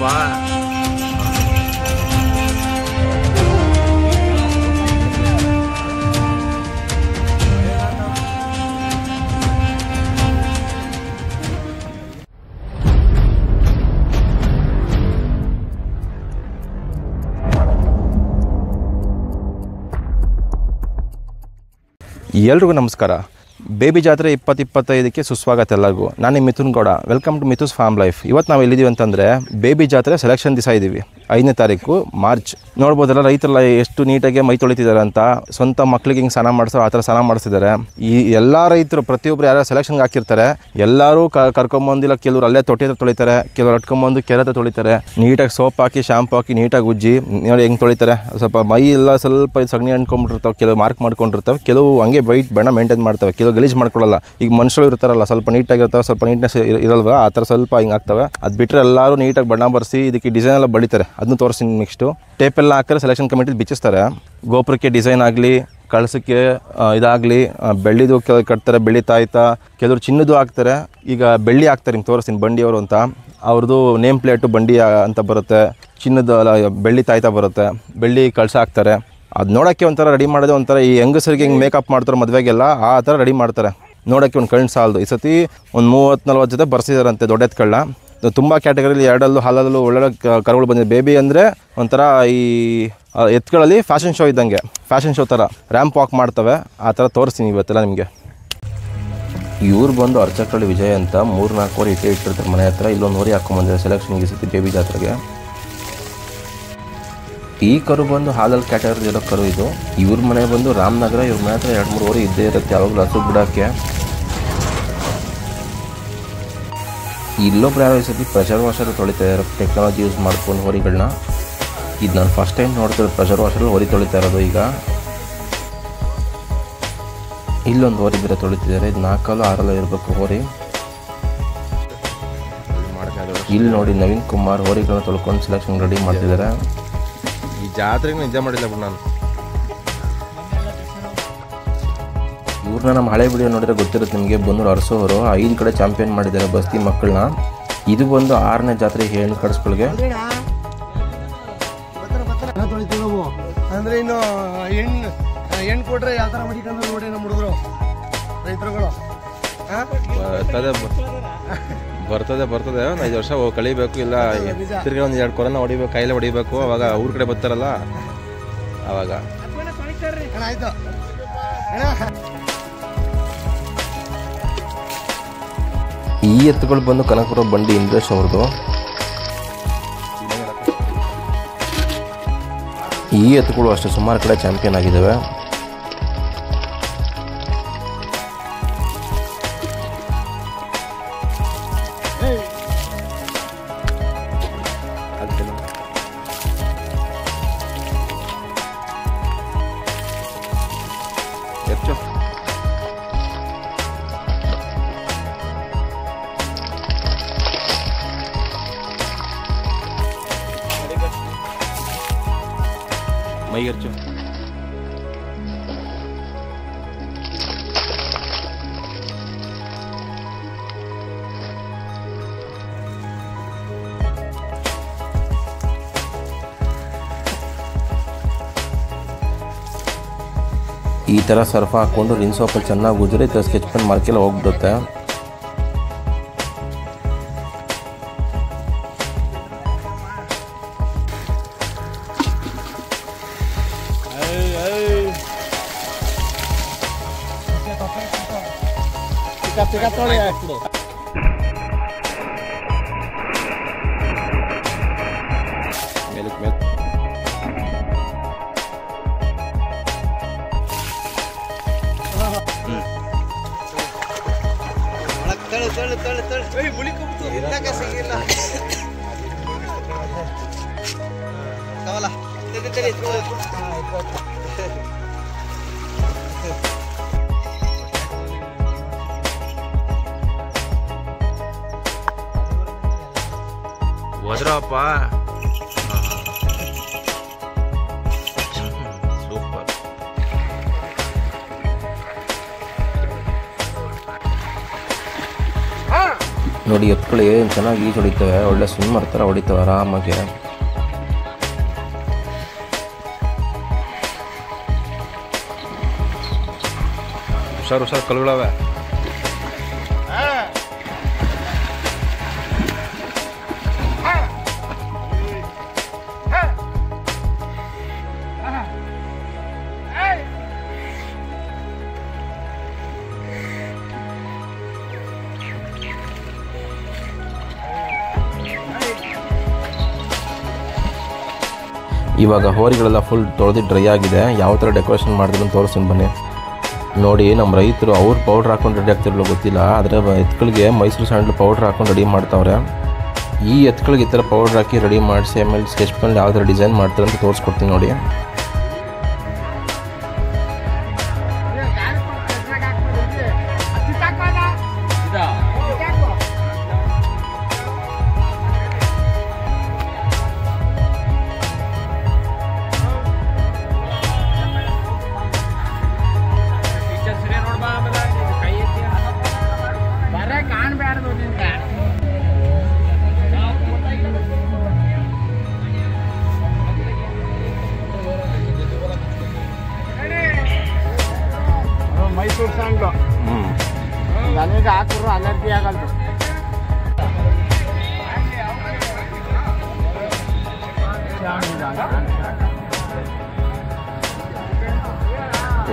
ಹೋದ್ರಪ್ಪ. ಎಲ್ರಿಗೂ ನಮಸ್ಕಾರ. ಬೇಬಿ ಜಾತ್ರೆ 2025ಕ್ಕೆ ಸುಸ್ವಾಗತ ಎಲ್ಲರಿಗೂ. ನಾನು ನಿಮ್ಮ Mithun Gowda. Welcome to Mithu's farm life. ಇವತ್ತು ನಾವು ಎಲ್ಲಿದ್ದೀವಿ ಅಂತಂದರೆ ಬೇಬಿ ಜಾತ್ರೆ ಸೆಲೆಕ್ಷನ್ ದಿವಸ ಇದ್ದೀವಿ. 5ನೇ ತಾರೀಕು ಮಾರ್ಚ್. ನೋಡ್ಬೋದಲ್ಲ ರೈತರೆಲ್ಲ ಎಷ್ಟು ನೀಟಾಗಿ ಮೈ ತೊಳಿತಿದ್ದಾರೆ ಅಂತ. ಸ್ವಂತ ಮಕ್ಳಿಗೆ ಹಿಂಗೆ ಸ್ನಾನ ಮಾಡಿಸೋ ಆ ಥರ ಸ್ನಾನ ಮಾಡಿಸ್ತಿದ್ದಾರೆ. ಈ ಎಲ್ಲ ರೈತರು ಪ್ರತಿಯೊಬ್ಬರು ಯಾರು ಸೆಲೆಕ್ಷನ್ಗೆ ಹಾಕಿರ್ತಾರೆ ಎಲ್ಲರೂ ಕರ್ಕೊಂಬಂದಿಲ್ಲ. ಕೆಲವರು ಅಲ್ಲೇ ತೊಟ್ಟಿ ಹತ್ರ ತೊಳಿತಾರೆ, ಕೆಲವರು ಅಟ್ಕೊಂಬಂದು ಕೆರೆ ಹತ್ರ ತೊಳಿತಾರೆ. ನೀಟಾಗಿ ಸೋಪ್ ಹಾಕಿ ಶಾಂಪು ಹಾಕಿ ನೀಟಾಗಿ ಉಜ್ಜಿ ನೋಡಿ ಹೆಂಗೆ ತೊಳಿತಾರೆ. ಸ್ವಲ್ಪ ಮೈ ಎಲ್ಲ ಸ್ವಲ್ಪ ಸಗಣಿ ಅಂಟ್ಕೊಂಡ್ಬಿಟ್ಟಿರ್ತಾವೆ, ಕೆಲವು ಮಾರ್ಕ್ ಮಾಡ್ಕೊಂಡಿರ್ತವೆ, ಕೆಲವು ಹಂಗೆ ವೈಟ್ ಬಣ್ಣ ಮೇಂಟೈನ್ ಮಾಡ್ತವೆ, ಕೆಲವು ಗಲೀಜು ಮಾಡ್ಕೊಳ್ಳಲ್ಲ. ಈಗ ಮನುಷ್ಯರು ಇರ್ತಾರಲ್ಲ ಸ್ವಲ್ಪ ನೀಟಾಗಿರ್ತಾವೆ, ಸ್ವಲ್ಪ ನೀಟ್ನೆಸ್ ಇರಲ್ವ, ಆ ಥರ ಸ್ವಲ್ಪ ಹಿಂಗೆ ಆಗ್ತವೆ. ಅದು ಬಿಟ್ಟರೆ ಎಲ್ಲರೂ ನೀಟಾಗಿ ಬಣ್ಣ ಬರೆಸಿ ಇದಕ್ಕೆ ಡಿಸೈನ್ ಎಲ್ಲ ಬಳಿತಾರೆ. ಅದನ್ನು ತೋರಿಸ್ತೀನಿ. ನೆಕ್ಸ್ಟು ಟೇಪೆಲ್ಲ ಹಾಕಿದ್ರೆ ಸೆಲೆಕ್ಷನ್ ಕಮಿಟಿ ಬಿಚ್ಚಿಸ್ತಾರೆ. ಗೋಪುರಕ್ಕೆ ಡಿಸೈನ್ ಆಗಲಿ, ಕಳಸಕ್ಕೆ ಇದಾಗಲಿ, ಬೆಳ್ಳಿದು ಕಟ್ತಾರೆ, ಬೆಳ್ಳಿ ತಾಯ್ತ, ಕೆಲವರು ಚಿನ್ನದು ಹಾಕ್ತಾರೆ. ಈಗ ಬೆಳ್ಳಿ ಹಾಕ್ತಾರೆ, ಹಿಂಗೆ ತೋರಿಸ್ತೀನಿ ಬಂಡಿಯವರು ಅಂತ. ಅವ್ರದ್ದು ನೇಮ್ ಪ್ಲೇಟು ಬಂಡಿ ಅಂತ ಬರುತ್ತೆ, ಚಿನ್ನದ ಬೆಳ್ಳಿ ತಾಯ್ತ ಬರುತ್ತೆ, ಬೆಳ್ಳಿ ಕಳಸ ಹಾಕ್ತಾರೆ. ಅದು ನೋಡೋಕ್ಕೆ ಒಂಥರ ರೆಡಿ ಮಾಡೋದು ಒಂಥರ ಈ ಹೆಂಗಸರಿಗೆ ಹಿಂಗೆ ಮೇಕಪ್ ಮಾಡ್ತಾರೆ ಮದುವೆಗೆಲ್ಲ ಆ ಥರ ರೆಡಿ ಮಾಡ್ತಾರೆ. ನೋಡೋಕ್ಕೆ ಒಂದು ಕಣ್ಣು ಸಾಲದು. ಈ ಸತಿ ಒಂದು 30-40 ಜೊತೆ ಬರ್ಸಿದಾರಂತೆ ದೊಡ್ಡ ಎತ್ಕಳ್ಳ. ತುಂಬ ಕ್ಯಾಟಗರಿಲಿ ಎರಡಲ್ಲೂ ಹಾಲಲ್ಲೂ ಒಳ್ಳೊಳ್ಳೆ ಕರುಗಳು ಬಂದಿದೆ. ಬೇಬಿ ಅಂದರೆ ಒಂಥರ ಈ ಎತ್ಗಳಲ್ಲಿ ಫ್ಯಾಷನ್ ಶೋ ಇದ್ದಂಗೆ, ಫ್ಯಾಷನ್ ಶೋ ಥರ ರ್ಯಾಂಪ್ ವಾಕ್ ಮಾಡ್ತವೆ. ಆ ಥರ ತೋರಿಸ್ತೀನಿ ಇವತ್ತೆಲ್ಲ ನಿಮಗೆ. ಇವ್ರು ಬಂದು ಅರ್ಚಕಳ್ಳಿ ವಿಜಯ್ ಅಂತ 3-4 ಓರಿ ಇಟ್ಟಿರ್ತಾರೆ ಮನೆ ಹತ್ರ. ಇಲ್ಲೊಂದು ಓರಿ ಹಾಕ್ಕೊಂಬಂದಿದ್ದಾರೆ ಸೆಲೆಕ್ಷನ್ಗೆ ಈ ಸತಿ ಬೇಬಿ ಜಾತ್ರೆಗೆ. ಈ ಕರು ಬಂದು ಹಾಲಲ್ಲಿ ಕ್ಯಾಟಗರಿ ಇರೋ ಕರು ಇದು. ಇವ್ರ ಮನೆ ಬಂದು ರಾಮನಗರ. ಇವ್ರ ಮನೆ ಹತ್ರ 2-3 ಓರಿ ಇದ್ದೇ ಇರುತ್ತೆ ಯಾವಾಗಲೂ ಹಸು ಬಿಡೋಕ್ಕೆ. ಇಲ್ಲೊಬ್ರು ಯಾರೋ ಈ ಸತಿ ಪ್ರೆಷರ್ ವಾಷರ್ ತೊಳಿತಾ ಇದ್ದಾರೆ ಟೆಕ್ನಾಲಜಿ ಯೂಸ್ ಮಾಡ್ಕೊಂಡು ಹೋರಿಗಳನ್ನ. ಇದು ನಾನು ಫಸ್ಟ್ ಟೈಮ್ ನೋಡ್ತಿರೋದು ಪ್ರೆಷರ್ ವಾಷರಲ್ಲಿ ಹೊರಿ ತೊಳಿತಾ ಇರೋದು. ಈಗ ಇಲ್ಲೊಂದು ಹೋರಿ ಬೇರೆ ತೊಳಿತಿದ್ದಾರೆ. ಇದು 4-6 ಇರಬೇಕು ಹೋರಿ. ಇಲ್ಲಿ ನೋಡಿ ನವೀನ್ ಕುಮಾರ್ ಹೋರಿಗಳನ್ನ ತೊಳ್ಕೊಂಡು ಸೆಲೆಕ್ಷನ್ ರೆಡಿ ಮಾಡ್ತಿದ್ದಾರೆ. ಈ ಜಾತ್ರೆಗೆ ನಿಜ ಮಾಡಿಲ್ಲ ಬಿಡು ನಾನು. ಇವ್ರನ್ನ ನಮ್ಮ ಹಳೆ ವಿಡಿಯೋ ನೋಡಿದ್ರೆ ಗೊತ್ತಿರುತ್ತೆ ನಿಮಗೆ. ಬಂದು ಅರಸೋರು 5 ಕಡೆ ಚಾಂಪಿಯನ್ ಮಾಡಿದ್ದಾರೆ ಬಸ್ತಿ ಮಕ್ಕಳನ್ನ. ಇದು ಬಂದು 6ನೇ ಜಾತ್ರೆ ಹೆಣ್ಣು ಕಡಿಸ್ಗಳಿಗೆ. ಅಂದ್ರೆ ಇನ್ನು ಹೆಣ್ಣು ಕೊಟ್ರೆ ಯಾವ ಥರ ಮಡಿಕೊಂಡು ನೋಡಿ ನಮ್ಮ ಹುಡುಗರು ರೈತರುಗಳು. ಬರ್ತದೆ ಒಂದು 5 ವರ್ಷ ಕಳಿಬೇಕು. ಇಲ್ಲ ತಿರ್ಗಿ ಒಂದು 2 ಕೊರೋನಾ ಹೊಡಿಬೇಕು, ಕೈಲೇ ಹೊಡಿಬೇಕು. ಅವಾಗ ಊರ ಕಡೆ ಬರ್ತಾರಲ್ಲ ಅವಾಗ. ಆಯ್ತು. ಈ ಎತ್ತುಗಳು ಬಂದು ಕನಕಪುರ ಬಂಡಿ ಇಂದ್ರೇಶ್ ಅವ್ರದ್ದು. ಈ ಎತ್ತುಗಳು ಅಷ್ಟೇ ಸುಮಾರು ಕಡೆ ಚಾಂಪಿಯನ್ ಆಗಿದ್ದಾವೆ. ಮೈಗರ್ಚು ಈ ಥರ ಸರ್ಫ್ ಹಾಕ್ಕೊಂಡು ರಿನ್ ಸೋಪಲ್ಲಿ ಚೆನ್ನಾಗಿ ಉಜ್ರಿ ಸ್ಕೆಚ್ ಪೆನ್ ಮಾರ್ಕೆಲ್ಲ ಹೋಗ್ಬಿಡುತ್ತೆ. ಹೋದ್ರಪ್ಪ. ಸೂಪರ್. ನೋಡಿ ಎತ್ಗಳು ಏನು ಚೆನ್ನಾಗಿ ಈಜು ಹೊಡಿತವೆ, ಒಳ್ಳೆ ಸ್ವಿಮ್ಮರ್ ಥರ ಹೊಡಿತವೆ ಆರಾಮಾಗಿ. ಹುಷಾರು ಕಲ್ಗಳವೆ. ಇವಾಗ ಹೋರಿಗಳೆಲ್ಲ ಫುಲ್ ತೊಳೆದು ಡ್ರೈ ಆಗಿದೆ. ಯಾವ ಥರ ಡೆಕೋರೇಷನ್ ಮಾಡಿದ್ರು ತೋರಿಸ್ತೀನಿ ಬನ್ನಿ. ನೋಡಿ ನಮ್ಮ ರೈತರು ಅವ್ರು ಪೌಡ್ರ್ ಹಾಕೊಂಡು ರೆಡಿ ಆಗ್ತಿರಲ್ಲ ಗೊತ್ತಿಲ್ಲ, ಆದರೆ ಎತ್ಗಳಿಗೆ ಮೈಸೂರು ಸ್ಯಾಂಡಲ್ ಪೌಡ್ರ್ ಹಾಕೊಂಡು ರೆಡಿ ಮಾಡ್ತಾವ್ರೆ. ಈ ಎತ್ಗಳಿಗೆ ಈ ಥರ ಪೌಡ್ರ್ ಹಾಕಿ ರೆಡಿ ಮಾಡಿಸಿ ಆಮೇಲೆ ಸ್ಕೆಚ್ ಪೆನ್ ಯಾವ ಥರ ಡಿಸೈನ್ ಮಾಡ್ತಾರೆ ಅಂತ ತೋರಿಸ್ಕೊಡ್ತೀನಿ ನೋಡಿ. ಮೈಸೂರು ಸ್ಯಾಂಡ್ಲು ನನಗೆ ಹಾಕಿದ್ರು ಅಲರ್ಜಿ ಆಗಲ್ದು.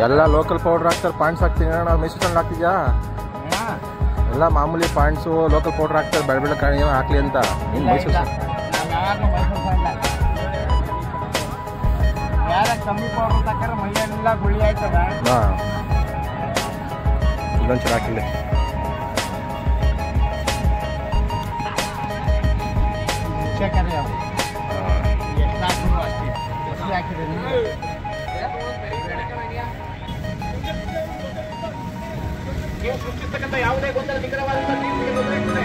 ಎಲ್ಲ ಲೋಕಲ್ ಪೌಡ್ರ್ ಹಾಕ್ತಾರೆ, ಪಾಯಿಂಟ್ಸ್ ಹಾಕ್ತೀನಿ. ನಾವು ಮೈಸೂರು ಸ್ಯಾಂಡಲ್ ಹಾಕ್ತಿದ್ಯಾ? ಎಲ್ಲ ಮಾಮೂಲಿ ಪಾಯಿಂಟ್ಸು ಲೋಕಲ್ ಪೌಡ್ರ್ ಹಾಕ್ತಾರೆ, ಬೆಳೆ ಬೆಳೆ ಕಾಣಿ ಏನೋ ಹಾಕ್ಲಿ ಅಂತ. ಇನ್ನು ಮೈಸೂರು ಕಮ್ಮಿ ಪೌಡ್ರ್ ತಕ್ಕಾರೆ ಮೈಯೆಲ್ಲ ಗುಳಿ ಆಯ್ತದ. ಹಾಂ, ಇನ್ನೊಂದು ಚೆನ್ನಾಗಿ ಹಾಕಿಲ್ಲ. ಎಷ್ಟು ಹಾಕಿದ್ರು ಅಷ್ಟೇ, ಎಷ್ಟು ಹಾಕಿದೆ ನೀವು ಸೃಷ್ಟಿಸ್ತಕ್ಕಂಥ ಯಾವುದೇ ಗೊಂದಲ ನಿಖರವಾದಂಥ ತೀರ್ಪಿಗೆ ದೊರೆಯುತ್ತದೆ.